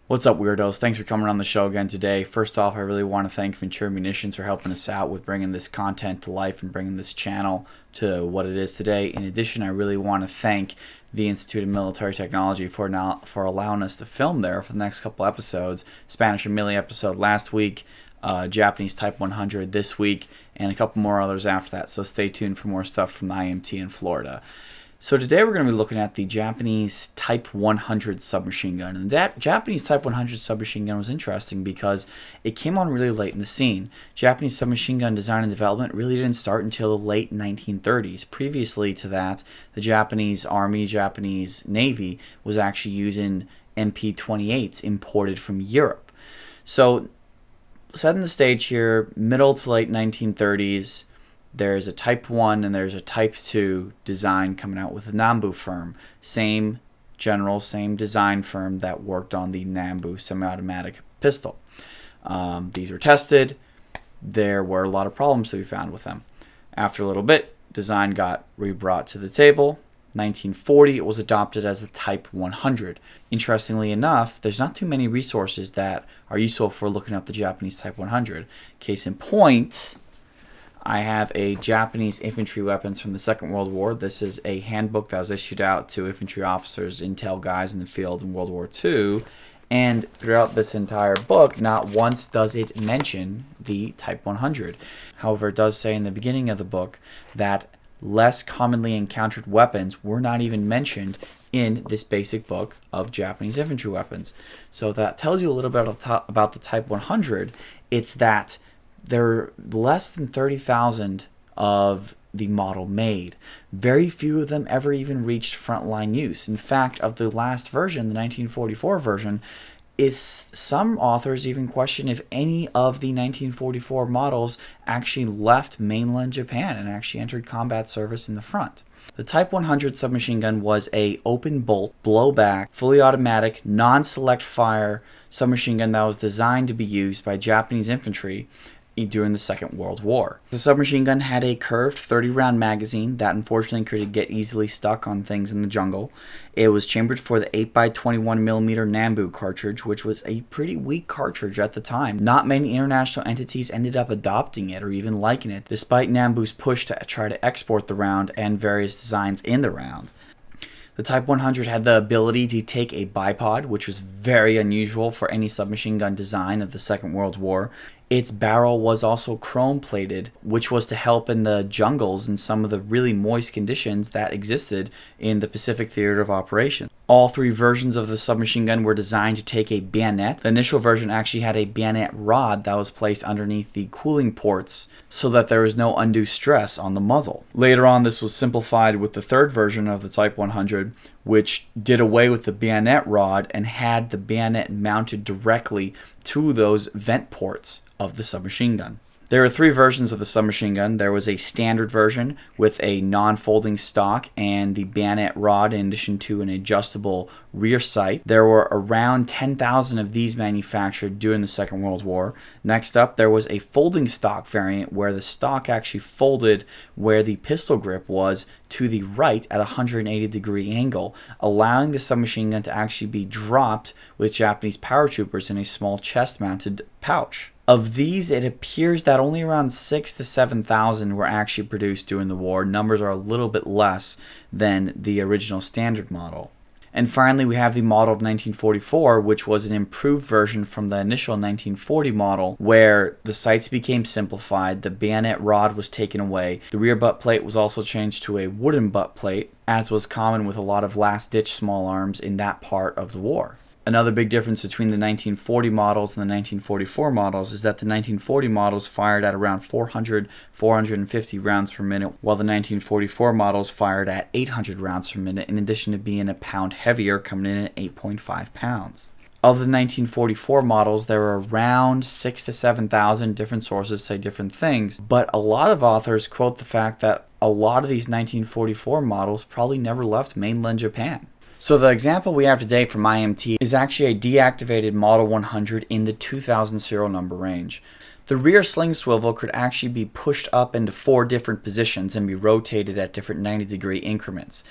What's up, weirdos? Thanks for coming on the show again today. First off, I really want to thank Ventura Munitions for helping us out with bringing this content to life and bringing this channel to what it is today. In addition, I really want to thank the Institute of Military Technology for allowing us to film there for the next couple episodes. Spanish Amelia episode last week, Japanese Type 100 this week, and a couple more others after that. So stay tuned for more stuff from the IMT in Florida. So today we're going to be looking at the Japanese Type 100 submachine gun. And that Japanese Type 100 submachine gun was interesting because it came on really late in the scene. Japanese submachine gun design and development really didn't start until the late 1930s. Previously to that, the Japanese Army, Japanese Navy was actually using MP-28s imported from Europe. So setting the stage here, middle to late 1930s, there's a Type 1 and there's a Type 2 design coming out with the Nambu firm. Same general, same design firm that worked on the Nambu semi-automatic pistol. These were tested. There were a lot of problems to be found with them. After a little bit, design got re-brought to the table. 1940, it was adopted as the Type 100. Interestingly enough, there's not too many resources that are useful for looking at the Japanese Type 100. Case in point, I have a Japanese infantry weapons from the Second World War. This is a handbook that was issued out to infantry officers, intel guys in the field in World War II. And throughout this entire book, not once does it mention the Type 100. However, it does say in the beginning of the book that less commonly encountered weapons were not even mentioned in this basic book of Japanese infantry weapons. So that tells you a little bit about the Type 100. It's that there are less than 30,000 of the model made. Very few of them ever even reached frontline use. In fact, of the last version, the 1944 version, some authors even question if any of the 1944 models actually left mainland Japan and actually entered combat service in the front. The Type 100 submachine gun was a open bolt, blowback, fully automatic, non-select fire submachine gun that was designed to be used by Japanese infantry during the Second World War. The submachine gun had a curved 30-round magazine that unfortunately could get easily stuck on things in the jungle. It was chambered for the 8x21mm Nambu cartridge, which was a pretty weak cartridge at the time. Not many international entities ended up adopting it or even liking it, despite Nambu's push to try to export the round and various designs in the round. The Type 100 had the ability to take a bipod, which was very unusual for any submachine gun design of the Second World War. Its barrel was also chrome-plated, which was to help in the jungles and some of the really moist conditions that existed in the Pacific Theater of Operations. All three versions of the submachine gun were designed to take a bayonet. The initial version actually had a bayonet rod that was placed underneath the cooling ports so that there was no undue stress on the muzzle. Later on, this was simplified with the third version of the Type 100, which did away with the bayonet rod and had the bayonet mounted directly to those vent ports of the submachine gun. There are three versions of the submachine gun. There was a standard version with a non-folding stock and the bayonet rod in addition to an adjustable rear sight. There were around 10,000 of these manufactured during the Second World War. Next up, there was a folding stock variant where the stock actually folded where the pistol grip was to the right at a 180-degree angle, allowing the submachine gun to actually be dropped with Japanese paratroopers in a small chest-mounted pouch. Of these, it appears that only around 6,000 to 7,000 were actually produced during the war. Numbers are a little bit less than the original standard model. And finally, we have the model of 1944, which was an improved version from the initial 1940 model, where the sights became simplified, the bayonet rod was taken away, the rear butt plate was also changed to a wooden butt plate, as was common with a lot of last-ditch small arms in that part of the war. Another big difference between the 1940 models and the 1944 models is that the 1940 models fired at around 400, 450 rounds per minute, while the 1944 models fired at 800 rounds per minute, in addition to being a pound heavier, coming in at 8.5 pounds. Of the 1944 models, there were around 6,000 to 7,000. Different sources say different things, but a lot of authors quote the fact that a lot of these 1944 models probably never left mainland Japan. So the example we have today from IMT is actually a deactivated Model 100 in the 2000 serial number range. The rear sling swivel could actually be pushed up into 4 different positions and be rotated at different 90-degree increments.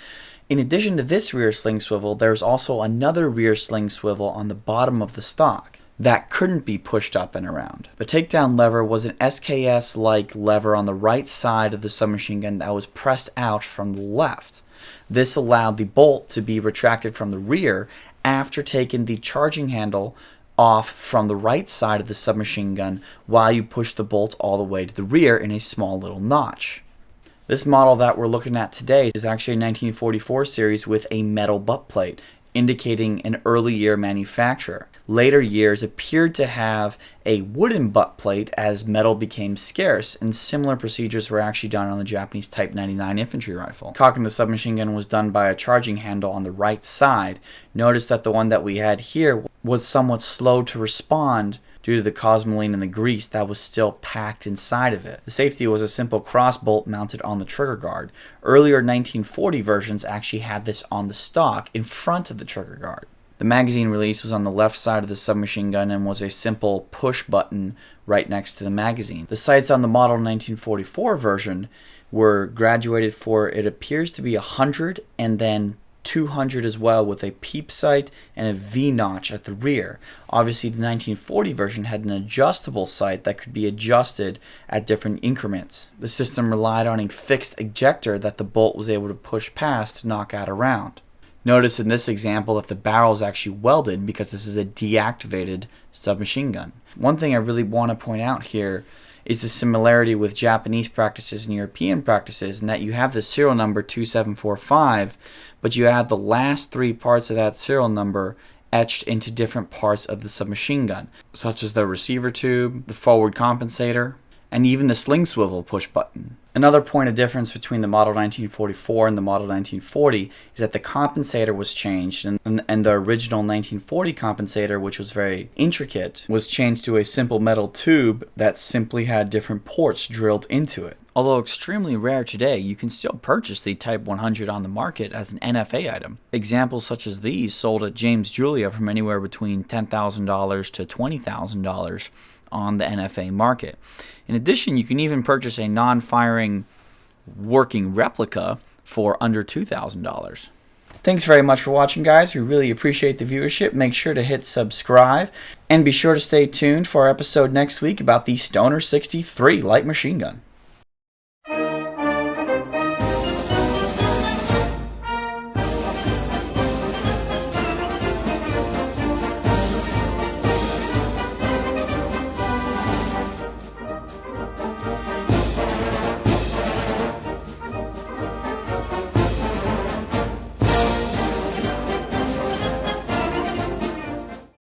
In addition to this rear sling swivel, there's also another rear sling swivel on the bottom of the stock that couldn't be pushed up and around. The takedown lever was an SKS-like lever on the right side of the submachine gun that was pressed out from the left. This allowed the bolt to be retracted from the rear after taking the charging handle off from the right side of the submachine gun while you push the bolt all the way to the rear in a small little notch. This model that we're looking at today is actually a 1944 series with a metal butt plate, indicating an early year manufacturer. Later years appeared to have a wooden butt plate as metal became scarce, and similar procedures were actually done on the Japanese Type 99 infantry rifle. Cocking the submachine gun was done by a charging handle on the right side. Notice that the one that we had here was somewhat slow to respond due to the cosmoline and the grease that was still packed inside of it. The safety was a simple cross bolt mounted on the trigger guard. Earlier 1940 versions actually had this on the stock in front of the trigger guard. The magazine release was on the left side of the submachine gun and was a simple push button right next to the magazine. The sights on the model 1944 version were graduated for, it appears to be 100 and then 200 as well, with a peep sight and a V-notch at the rear. Obviously the 1940 version had an adjustable sight that could be adjusted at different increments. The system relied on a fixed ejector that the bolt was able to push past to knock out a round. Notice in this example that the barrel is actually welded because this is a deactivated submachine gun. One thing I really want to point out here is the similarity with Japanese practices and European practices, in that you have the serial number 2745, but you have the last three parts of that serial number etched into different parts of the submachine gun, such as the receiver tube, the forward compensator, and even the sling swivel push button. Another point of difference between the model 1944 and the model 1940 is that the compensator was changed, and the original 1940 compensator, which was very intricate, was changed to a simple metal tube that simply had different ports drilled into it. Although extremely rare today, you can still purchase the Type 100 on the market as an NFA item. Examples such as these sold at James Julia from anywhere between $10,000 to $20,000 on the NFA market. In addition, you can even purchase a non-firing working replica for under $2,000. Thanks very much for watching, guys. We really appreciate the viewership. Make sure to hit subscribe and be sure to stay tuned for our episode next week about the Stoner 63 light machine gun.